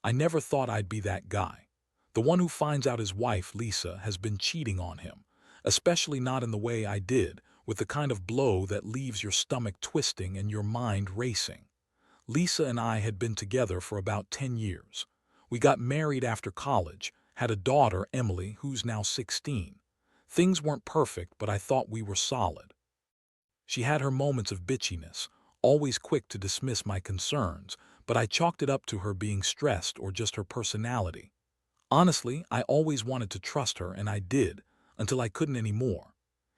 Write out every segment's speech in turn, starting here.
I never thought I'd be that guy. The one who finds out his wife, Lisa, has been cheating on him, especially not in the way I did, with the kind of blow that leaves your stomach twisting and your mind racing. Lisa and I had been together for about 10 years. We got married after college, had a daughter, Emily, who's now 16. Things weren't perfect, but I thought we were solid. She had her moments of bitchiness, always quick to dismiss my concerns, but I chalked it up to her being stressed or just her personality. Honestly, I always wanted to trust her, and I did, until I couldn't anymore.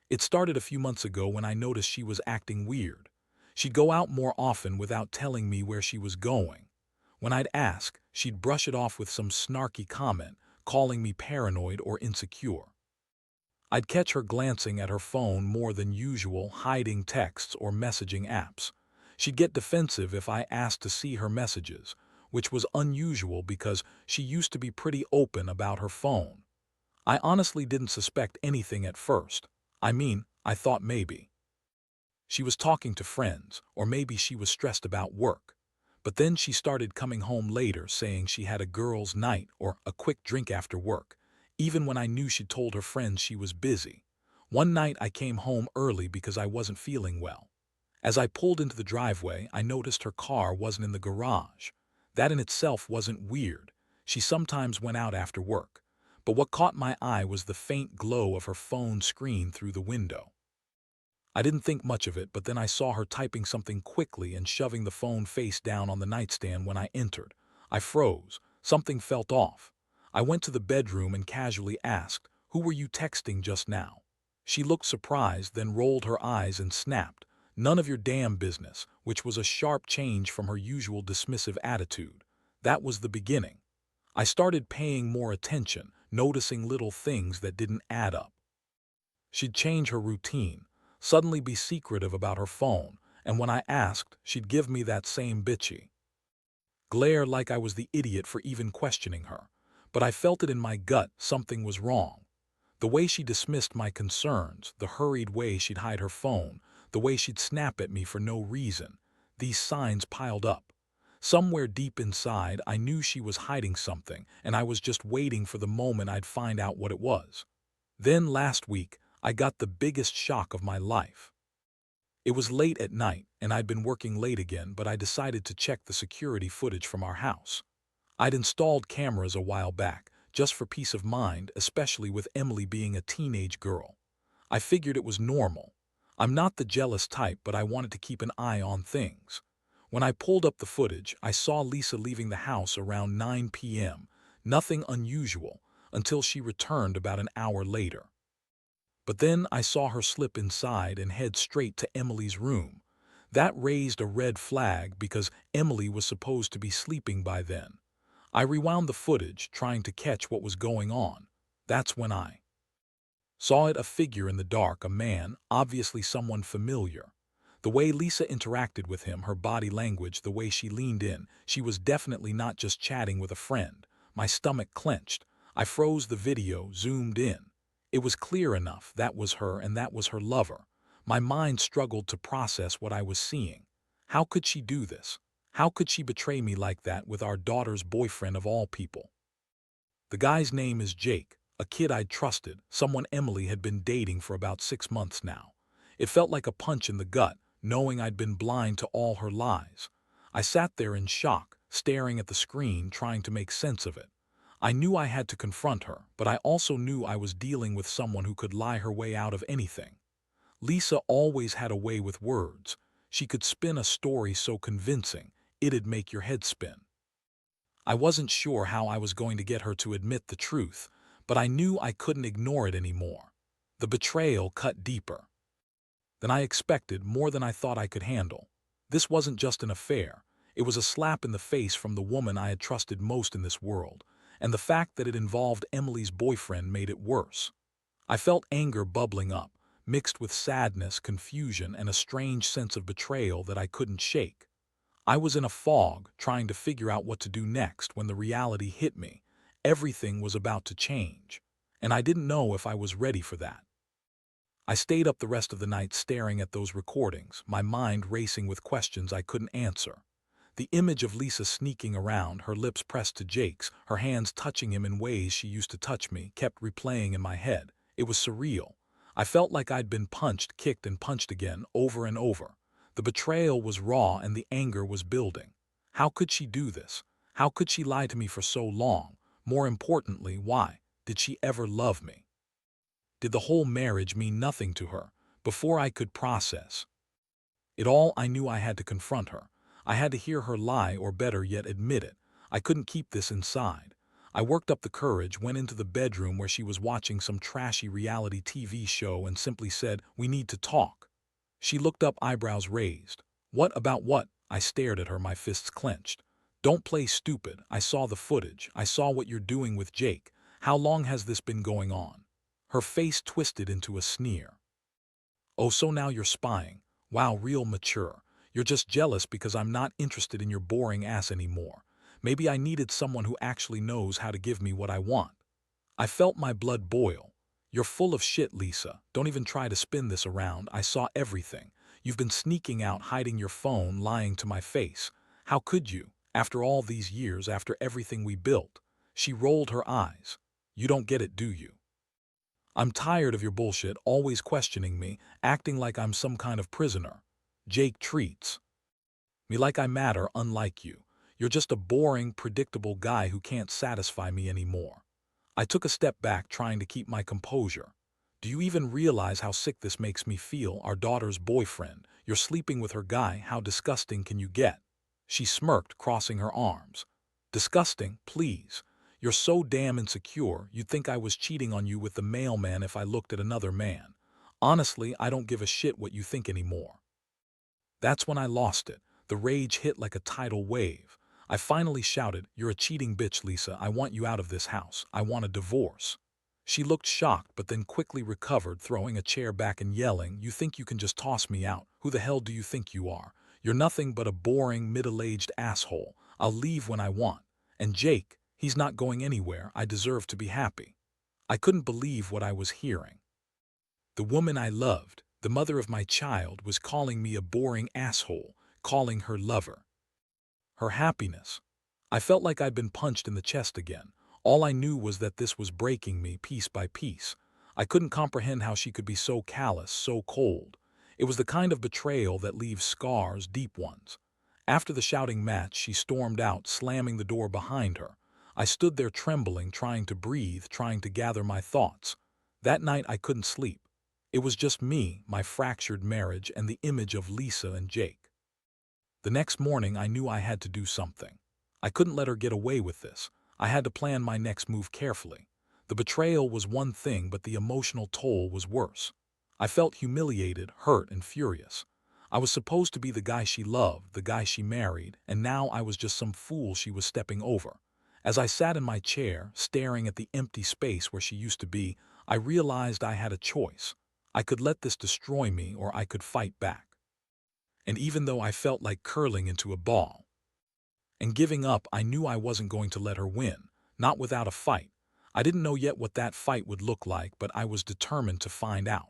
It started a few months ago when I noticed she was acting weird. She'd go out more often without telling me where she was going. When I'd ask, she'd brush it off with some snarky comment, calling me paranoid or insecure. I'd catch her glancing at her phone more than usual, hiding texts or messaging apps. She'd get defensive if I asked to see her messages, which was unusual because she used to be pretty open about her phone. I honestly didn't suspect anything at first. I thought maybe she was talking to friends, or maybe she was stressed about work. But then she started coming home later saying she had a girls' night or a quick drink after work, even when I knew she'd told her friends she was busy. One night I came home early because I wasn't feeling well. As I pulled into the driveway, I noticed her car wasn't in the garage. That in itself wasn't weird. She sometimes went out after work. But what caught my eye was the faint glow of her phone screen through the window. I didn't think much of it, but then I saw her typing something quickly and shoving the phone face down on the nightstand when I entered. I froze. Something felt off. I went to the bedroom and casually asked, "Who were you texting just now?" She looked surprised, then rolled her eyes and snapped, "None of your damn business," which was a sharp change from her usual dismissive attitude. That was the beginning. I started paying more attention, noticing little things that didn't add up. She'd change her routine, suddenly be secretive about her phone, and when I asked, she'd give me that same bitchy glare like I was the idiot for even questioning her. But I felt it in my gut, something was wrong. The way she dismissed my concerns, the hurried way she'd hide her phone, the way she'd snap at me for no reason, these signs piled up. Somewhere deep inside, I knew she was hiding something, and I was just waiting for the moment I'd find out what it was. Then last week, I got the biggest shock of my life. It was late at night, and I'd been working late again, but I decided to check the security footage from our house. I'd installed cameras a while back, just for peace of mind, especially with Emily being a teenage girl. I figured it was normal. I'm not the jealous type, but I wanted to keep an eye on things. When I pulled up the footage, I saw Lisa leaving the house around 9 p.m., nothing unusual, until she returned about an hour later. But then I saw her slip inside and head straight to Emily's room. That raised a red flag because Emily was supposed to be sleeping by then. I rewound the footage, trying to catch what was going on. That's when I saw it, a figure in the dark, a man, obviously someone familiar. The way Lisa interacted with him, her body language, the way she leaned in, she was definitely not just chatting with a friend. My stomach clenched. I froze the video, zoomed in. It was clear enough, that was her and that was her lover. My mind struggled to process what I was seeing. How could she do this? How could she betray me like that with our daughter's boyfriend of all people? The guy's name is Jake, a kid I'd trusted, someone Emily had been dating for about 6 months now. It felt like a punch in the gut, knowing I'd been blind to all her lies. I sat there in shock, staring at the screen, trying to make sense of it. I knew I had to confront her, but I also knew I was dealing with someone who could lie her way out of anything. Lisa always had a way with words. She could spin a story so convincing, it'd make your head spin. I wasn't sure how I was going to get her to admit the truth, but I knew I couldn't ignore it anymore. The betrayal cut deeper than I expected, more than I thought I could handle. This wasn't just an affair. It was a slap in the face from the woman I had trusted most in this world, and the fact that it involved Emily's boyfriend made it worse. I felt anger bubbling up, mixed with sadness, confusion, and a strange sense of betrayal that I couldn't shake. I was in a fog, trying to figure out what to do next when the reality hit me. Everything was about to change, and I didn't know if I was ready for that. I stayed up the rest of the night staring at those recordings, my mind racing with questions I couldn't answer. The image of Lisa sneaking around, her lips pressed to Jake's, her hands touching him in ways she used to touch me, kept replaying in my head. It was surreal. I felt like I'd been punched, kicked, and punched again, over and over. The betrayal was raw and the anger was building. How could she do this? How could she lie to me for so long? More importantly, why? Did she ever love me? Did the whole marriage mean nothing to her? Before I could process it all, I knew I had to confront her. I had to hear her lie, or better yet, admit it. I couldn't keep this inside. I worked up the courage, went into the bedroom where she was watching some trashy reality TV show, and simply said, "We need to talk." She looked up, eyebrows raised. "What about what?" I stared at her, my fists clenched. "Don't play stupid. I saw the footage. I saw what you're doing with Jake. How long has this been going on?" Her face twisted into a sneer. "Oh, so now you're spying. Wow, real mature. You're just jealous because I'm not interested in your boring ass anymore. Maybe I needed someone who actually knows how to give me what I want." I felt my blood boil. "You're full of shit, Lisa. Don't even try to spin this around. I saw everything. You've been sneaking out, hiding your phone, lying to my face. How could you? After all these years, after everything we built." She rolled her eyes. "You don't get it, do you? I'm tired of your bullshit, always questioning me, acting like I'm some kind of prisoner. Jake treats me like I matter, unlike you. You're just a boring, predictable guy who can't satisfy me anymore." I took a step back, trying to keep my composure. "Do you even realize how sick this makes me feel? Our daughter's boyfriend. You're sleeping with her guy. How disgusting can you get?" She smirked, crossing her arms. "Disgusting, please. You're so damn insecure, you'd think I was cheating on you with the mailman if I looked at another man. Honestly, I don't give a shit what you think anymore." That's when I lost it. The rage hit like a tidal wave. I finally shouted, "You're a cheating bitch, Lisa. I want you out of this house. I want a divorce." She looked shocked, but then quickly recovered, throwing a chair back and yelling, "You think you can just toss me out? Who the hell do you think you are? You're nothing but a boring, middle-aged asshole. I'll leave when I want. And Jake, he's not going anywhere. I deserve to be happy." I couldn't believe what I was hearing. The woman I loved, the mother of my child, was calling me a boring asshole, calling her lover her happiness. I felt like I'd been punched in the chest again. All I knew was that this was breaking me piece by piece. I couldn't comprehend how she could be so callous, so cold. It was the kind of betrayal that leaves scars, deep ones. After the shouting match, she stormed out, slamming the door behind her. I stood there trembling, trying to breathe, trying to gather my thoughts. That night I couldn't sleep. It was just me, my fractured marriage, and the image of Lisa and Jake. The next morning I knew I had to do something. I couldn't let her get away with this. I had to plan my next move carefully. The betrayal was one thing, but the emotional toll was worse. I felt humiliated, hurt, and furious. I was supposed to be the guy she loved, the guy she married, and now I was just some fool she was stepping over. As I sat in my chair, staring at the empty space where she used to be, I realized I had a choice. I could let this destroy me, or I could fight back. And even though I felt like curling into a ball and giving up, I knew I wasn't going to let her win, not without a fight. I didn't know yet what that fight would look like, but I was determined to find out.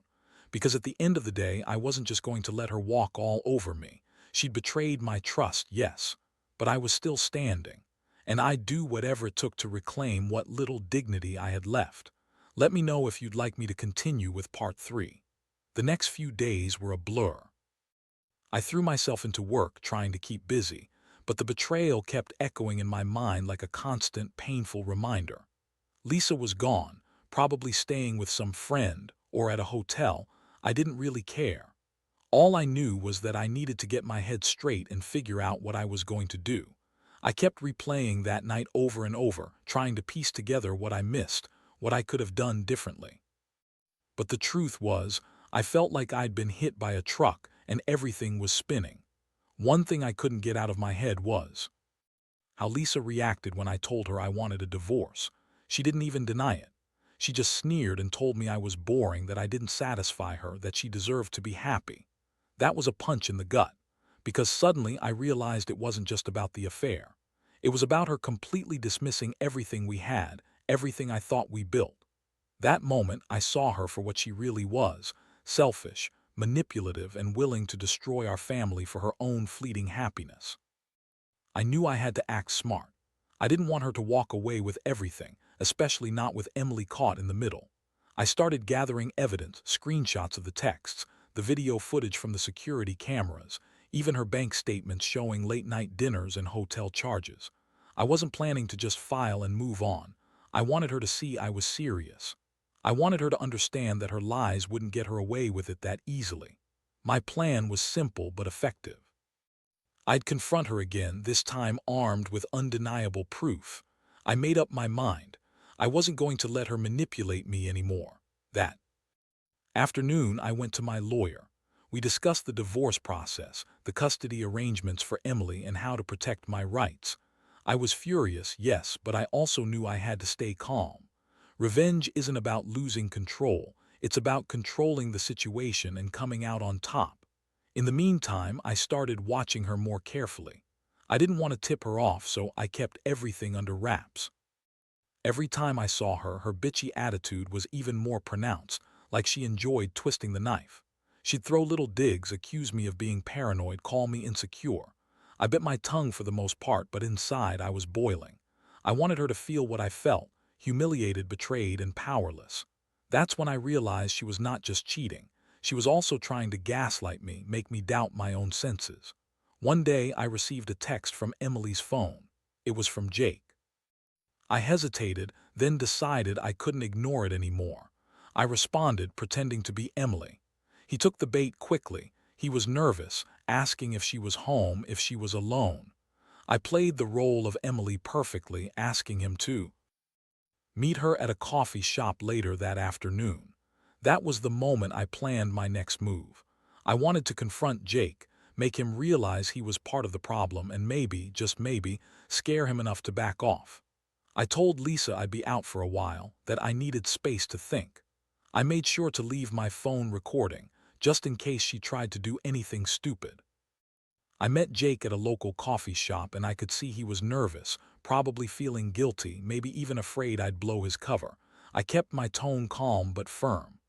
Because at the end of the day, I wasn't just going to let her walk all over me. She'd betrayed my trust, yes, but I was still standing, and I'd do whatever it took to reclaim what little dignity I had left. Let me know if you'd like me to continue with part 3. The next few days were a blur. I threw myself into work, trying to keep busy, but the betrayal kept echoing in my mind like a constant, painful reminder. Lisa was gone, probably staying with some friend or at a hotel. I didn't really care. All I knew was that I needed to get my head straight and figure out what I was going to do. I kept replaying that night over and over, trying to piece together what I missed, what I could have done differently. But the truth was, I felt like I'd been hit by a truck and everything was spinning. One thing I couldn't get out of my head was how Lisa reacted when I told her I wanted a divorce. She didn't even deny it. She just sneered and told me I was boring, that I didn't satisfy her, that she deserved to be happy. That was a punch in the gut, because suddenly I realized it wasn't just about the affair. It was about her completely dismissing everything we had, everything I thought we built. That moment, I saw her for what she really was: selfish, manipulative, and willing to destroy our family for her own fleeting happiness. I knew I had to act smart. I didn't want her to walk away with everything, especially not with Emily caught in the middle. I started gathering evidence, screenshots of the texts, the video footage from the security cameras, even her bank statements showing late-night dinners and hotel charges. I wasn't planning to just file and move on. I wanted her to see I was serious. I wanted her to understand that her lies wouldn't get her away with it that easily. My plan was simple but effective. I'd confront her again, this time armed with undeniable proof. I made up my mind. I wasn't going to let her manipulate me anymore. That afternoon, I went to my lawyer. We discussed the divorce process, the custody arrangements for Emily, and how to protect my rights. I was furious, yes, but I also knew I had to stay calm. Revenge isn't about losing control. It's about controlling the situation and coming out on top. In the meantime, I started watching her more carefully. I didn't want to tip her off, so I kept everything under wraps. Every time I saw her, her bitchy attitude was even more pronounced, like she enjoyed twisting the knife. She'd throw little digs, accuse me of being paranoid, call me insecure. I bit my tongue for the most part, but inside I was boiling. I wanted her to feel what I felt, humiliated, betrayed, and powerless. That's when I realized she was not just cheating. She was also trying to gaslight me, make me doubt my own senses. One day I received a text from Emily's phone. It was from Jake. I hesitated, then decided I couldn't ignore it anymore. I responded, pretending to be Emily. He took the bait quickly. He was nervous, asking if she was home, if she was alone. I played the role of Emily perfectly, asking him to meet her at a coffee shop later that afternoon. That was the moment I planned my next move. I wanted to confront Jake, make him realize he was part of the problem, and maybe, just maybe, scare him enough to back off. I told Lisa I'd be out for a while, that I needed space to think. I made sure to leave my phone recording, just in case she tried to do anything stupid. I met Jake at a local coffee shop, and I could see he was nervous, probably feeling guilty, maybe even afraid I'd blow his cover. I kept my tone calm but firm.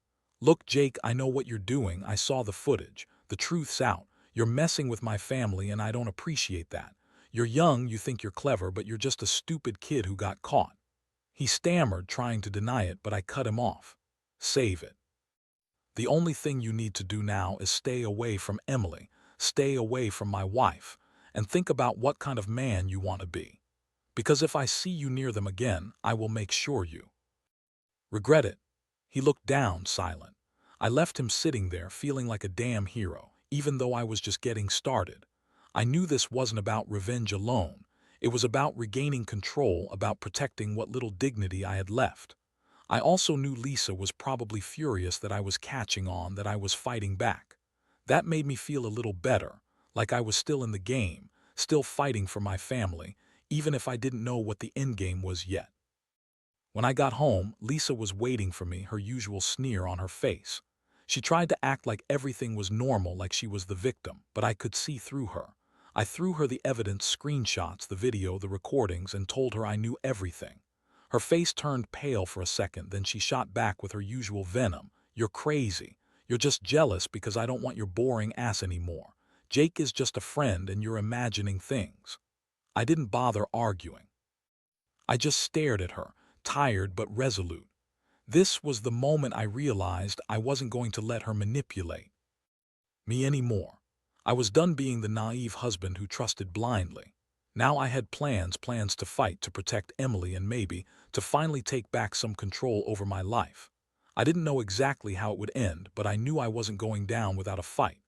"Look, Jake, I know what you're doing. I saw the footage. The truth's out. You're messing with my family, and I don't appreciate that. You're young, you think you're clever, but you're just a stupid kid who got caught." He stammered, trying to deny it, but I cut him off. "Save it. The only thing you need to do now is stay away from Emily, stay away from my wife, and think about what kind of man you want to be. Because if I see you near them again, I will make sure you regret it." He looked down, silent. I left him sitting there, feeling like a damn hero, even though I was just getting started. I knew this wasn't about revenge alone. It was about regaining control, about protecting what little dignity I had left. I also knew Lisa was probably furious that I was catching on, that I was fighting back. That made me feel a little better, like I was still in the game, still fighting for my family, even if I didn't know what the endgame was yet. When I got home, Lisa was waiting for me, her usual sneer on her face. She tried to act like everything was normal, like she was the victim, but I could see through her. I threw her the evidence, screenshots, the video, the recordings, and told her I knew everything. Her face turned pale for a second, then she shot back with her usual venom. "You're crazy. You're just jealous because I don't want your boring ass anymore. Jake is just a friend and you're imagining things." I didn't bother arguing. I just stared at her, tired but resolute. This was the moment I realized I wasn't going to let her manipulate me anymore. I was done being the naive husband who trusted blindly. Now I had plans to fight, to protect Emily, and maybe to finally take back some control over my life. I didn't know exactly how it would end, but I knew I wasn't going down without a fight.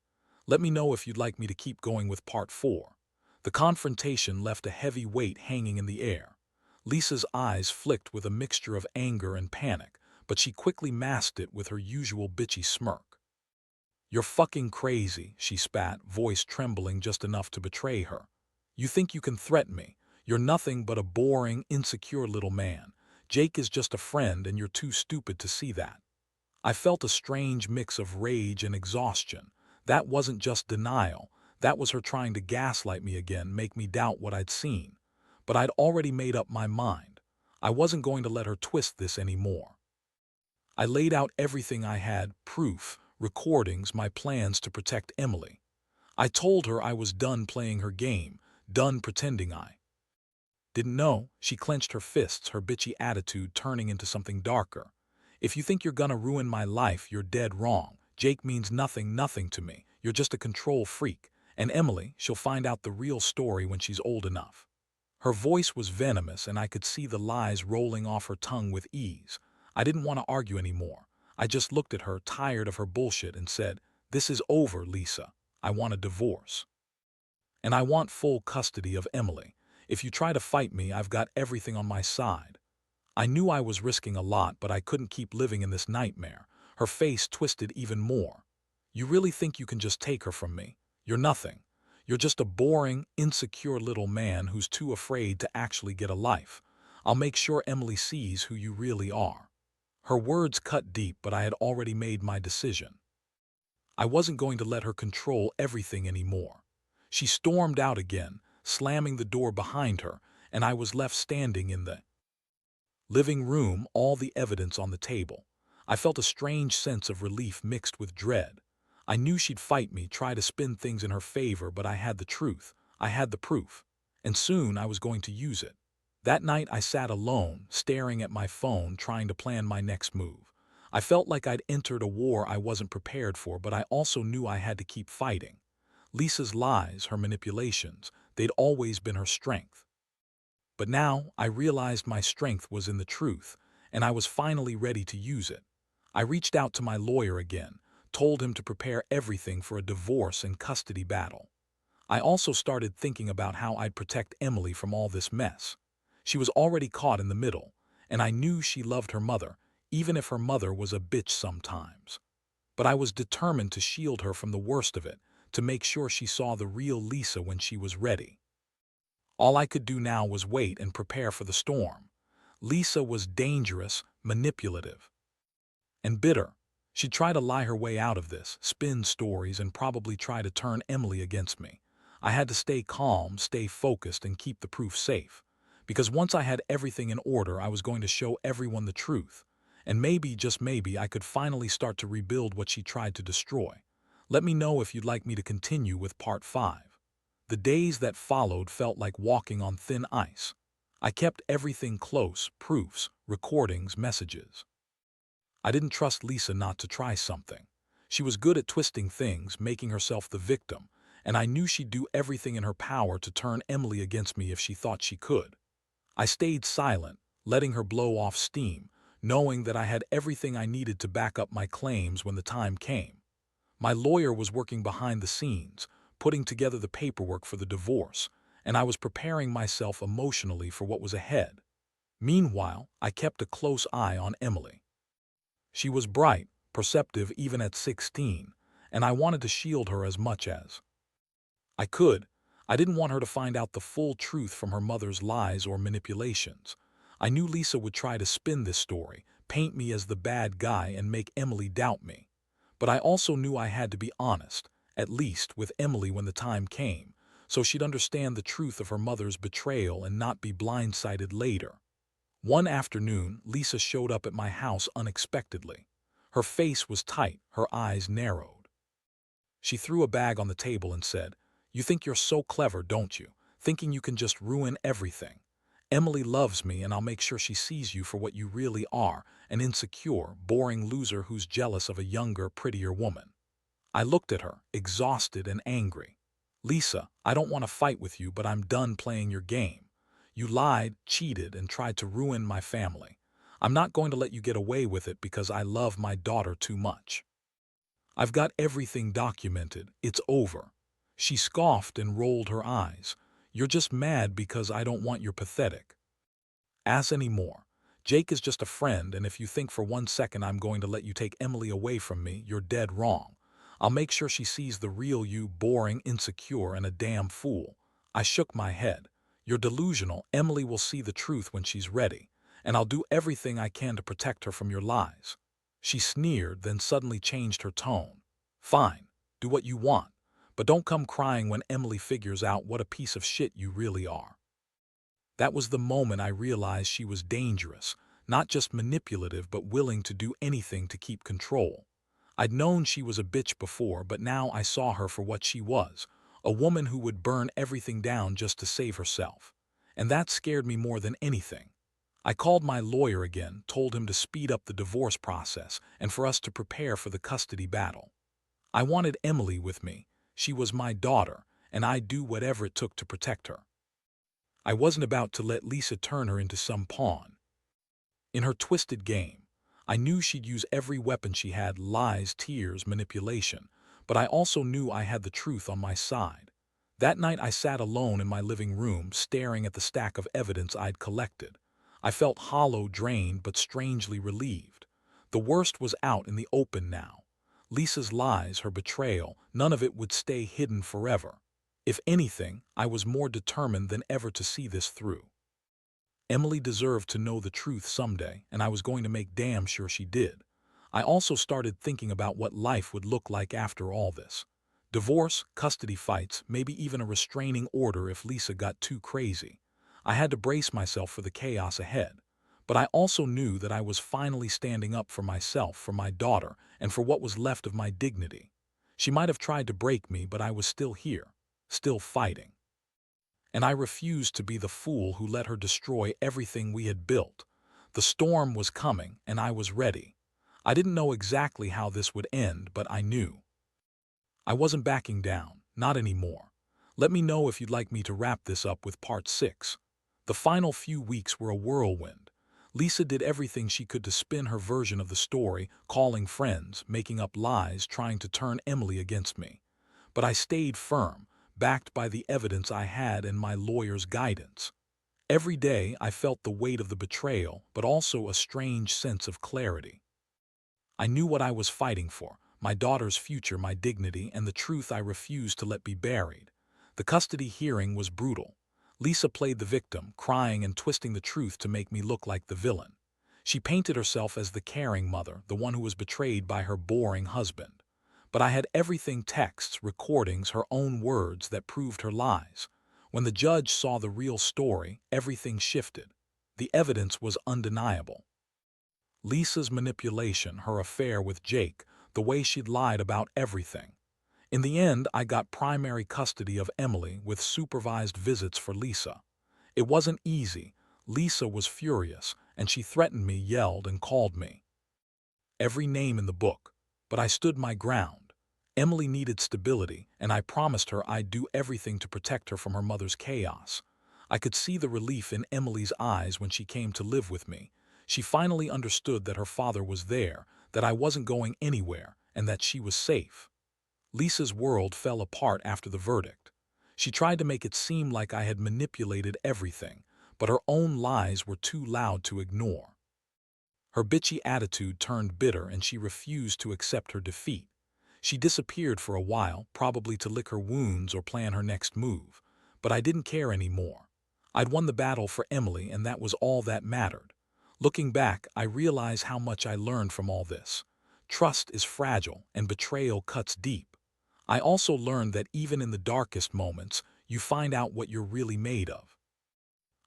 Let me know if you'd like me to keep going with part 4. The confrontation left a heavy weight hanging in the air. Lisa's eyes flicked with a mixture of anger and panic, but she quickly masked it with her usual bitchy smirk. "You're fucking crazy," she spat, voice trembling just enough to betray her. "You think you can threaten me? You're nothing but a boring, insecure little man. Jake is just a friend and you're too stupid to see that." I felt a strange mix of rage and exhaustion. That wasn't just denial. That was her trying to gaslight me again, make me doubt what I'd seen. But I'd already made up my mind. I wasn't going to let her twist this anymore. I laid out everything I had, proof, recordings, my plans to protect Emily. I told her I was done playing her game, Done pretending I didn't know. She clenched her fists, her bitchy attitude turning into something darker. If you think you're gonna ruin my life, you're dead wrong. Jake means nothing to me. You're just a control freak. And Emily, she'll find out the real story when she's old enough. Her voice was venomous, and I could see the lies rolling off her tongue with ease. I didn't want to argue anymore. I just looked at her, tired of her bullshit, and said, "This is over, Lisa. I want a divorce. And I want full custody of Emily. If you try to fight me, I've got everything on my side." I knew I was risking a lot, but I couldn't keep living in this nightmare. Her face twisted even more. "You really think you can just take her from me? You're nothing. You're just a boring, insecure little man who's too afraid to actually get a life. I'll make sure Emily sees who you really are." Her words cut deep, but I had already made my decision. I wasn't going to let her control everything anymore. She stormed out again, slamming the door behind her, and I was left standing in the living room, all the evidence on the table. I felt a strange sense of relief mixed with dread. I knew she'd fight me, try to spin things in her favor, but I had the truth. I had the proof. And soon I was going to use it. That night I sat alone, staring at my phone, trying to plan my next move. I felt like I'd entered a war I wasn't prepared for, but I also knew I had to keep fighting. Lisa's lies, her manipulations, they'd always been her strength. But now I realized my strength was in the truth, and I was finally ready to use it. I reached out to my lawyer again, told him to prepare everything for a divorce and custody battle. I also started thinking about how I'd protect Emily from all this mess. She was already caught in the middle, and I knew she loved her mother, even if her mother was a bitch sometimes. But I was determined to shield her from the worst of it, to make sure she saw the real Lisa when she was ready. All I could do now was wait and prepare for the storm. Lisa was dangerous, manipulative, and bitter. She'd try to lie her way out of this, spin stories, and probably try to turn Emily against me. I had to stay calm, stay focused, and keep the proof safe. Because once I had everything in order, I was going to show everyone the truth. And maybe, just maybe, I could finally start to rebuild what she tried to destroy. Let me know if you'd like me to continue with part 5. The days that followed felt like walking on thin ice. I kept everything close, proofs, recordings, messages. I didn't trust Lisa not to try something. She was good at twisting things, making herself the victim, and I knew she'd do everything in her power to turn Emily against me if she thought she could. I stayed silent, letting her blow off steam, knowing that I had everything I needed to back up my claims when the time came. My lawyer was working behind the scenes, putting together the paperwork for the divorce, and I was preparing myself emotionally for what was ahead. Meanwhile, I kept a close eye on Emily. She was bright, perceptive even at 16, and I wanted to shield her as much as I could. I didn't want her to find out the full truth from her mother's lies or manipulations. I knew Lisa would try to spin this story, paint me as the bad guy, and make Emily doubt me. But I also knew I had to be honest, at least with Emily when the time came, so she'd understand the truth of her mother's betrayal and not be blindsided later. One afternoon, Lisa showed up at my house unexpectedly. Her face was tight, her eyes narrowed. She threw a bag on the table and said, "You think you're so clever, don't you? Thinking you can just ruin everything. Emily loves me, and I'll make sure she sees you for what you really are, an insecure, boring loser who's jealous of a younger, prettier woman." I looked at her, exhausted and angry. "Lisa, I don't want to fight with you, but I'm done playing your game. You lied, cheated, and tried to ruin my family. I'm not going to let you get away with it because I love my daughter too much. I've got everything documented. It's over." She scoffed and rolled her eyes. "You're just mad because I don't want your pathetic ass anymore. Jake is just a friend, and if you think for 1 second I'm going to let you take Emily away from me, you're dead wrong. I'll make sure she sees the real you, boring, insecure, and a damn fool." I shook my head. "You're delusional. Emily will see the truth when she's ready, and I'll do everything I can to protect her from your lies." She sneered, then suddenly changed her tone. "Fine, do what you want, but don't come crying when Emily figures out what a piece of shit you really are." That was the moment I realized she was dangerous, not just manipulative but willing to do anything to keep control. I'd known she was a bitch before, but now I saw her for what she was, A woman who would burn everything down just to save herself. And that scared me more than anything. I called my lawyer again, told him to speed up the divorce process and for us to prepare for the custody battle. I wanted Emily with me. She was my daughter, and I'd do whatever it took to protect her. I wasn't about to let Lisa turn her into some pawn. In her twisted game, I knew she'd use every weapon she had: lies, tears, manipulation. But I also knew I had the truth on my side. That night I sat alone in my living room, staring at the stack of evidence I'd collected. I felt hollow, drained, but strangely relieved. The worst was out in the open now. Lisa's lies, her betrayal, none of it would stay hidden forever. If anything, I was more determined than ever to see this through. Emily deserved to know the truth someday, and I was going to make damn sure she did. I also started thinking about what life would look like after all this. Divorce, custody fights, maybe even a restraining order if Lisa got too crazy. I had to brace myself for the chaos ahead. But I also knew that I was finally standing up for myself, for my daughter, and for what was left of my dignity. She might have tried to break me, but I was still here, still fighting. And I refused to be the fool who let her destroy everything we had built. The storm was coming, and I was ready. I didn't know exactly how this would end, but I knew. I wasn't backing down, not anymore. Let me know if you'd like me to wrap this up with part 6. The final few weeks were a whirlwind. Lisa did everything she could to spin her version of the story, calling friends, making up lies, trying to turn Emily against me. But I stayed firm, backed by the evidence I had and my lawyer's guidance. Every day I felt the weight of the betrayal, but also a strange sense of clarity. I knew what I was fighting for: my daughter's future, my dignity, and the truth I refused to let be buried. The custody hearing was brutal. Lisa played the victim, crying and twisting the truth to make me look like the villain. She painted herself as the caring mother, the one who was betrayed by her boring husband. But I had everything: texts, recordings, her own words that proved her lies. When the judge saw the real story, everything shifted. The evidence was undeniable. Lisa's manipulation, her affair with Jake, the way she'd lied about everything. In the end, I got primary custody of Emily with supervised visits for Lisa. It wasn't easy. Lisa was furious, and she threatened me, yelled, and called me every name in the book. But I stood my ground. Emily needed stability, and I promised her I'd do everything to protect her from her mother's chaos. I could see the relief in Emily's eyes when she came to live with me. She finally understood that her father was there, that I wasn't going anywhere, and that she was safe. Lisa's world fell apart after the verdict. She tried to make it seem like I had manipulated everything, but her own lies were too loud to ignore. Her bitchy attitude turned bitter, and she refused to accept her defeat. She disappeared for a while, probably to lick her wounds or plan her next move. But I didn't care anymore. I'd won the battle for Emily, and that was all that mattered. Looking back, I realize how much I learned from all this. Trust is fragile, and betrayal cuts deep. I also learned that even in the darkest moments, you find out what you're really made of.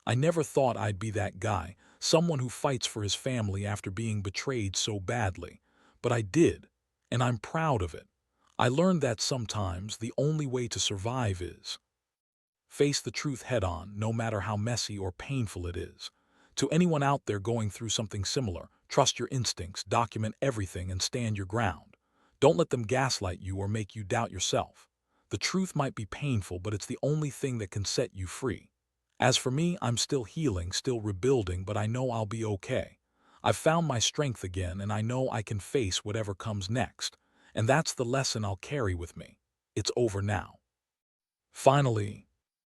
I never thought I'd be that guy, someone who fights for his family after being betrayed so badly. But I did, and I'm proud of it. I learned that sometimes the only way to survive is face the truth head on, no matter how messy or painful it is. To anyone out there going through something similar, trust your instincts, document everything, and stand your ground. Don't let them gaslight you or make you doubt yourself. The truth might be painful, but it's the only thing that can set you free. As for me, I'm still healing, still rebuilding, but I know I'll be okay. I've found my strength again, and I know I can face whatever comes next. And that's the lesson I'll carry with me. It's over now. Finally,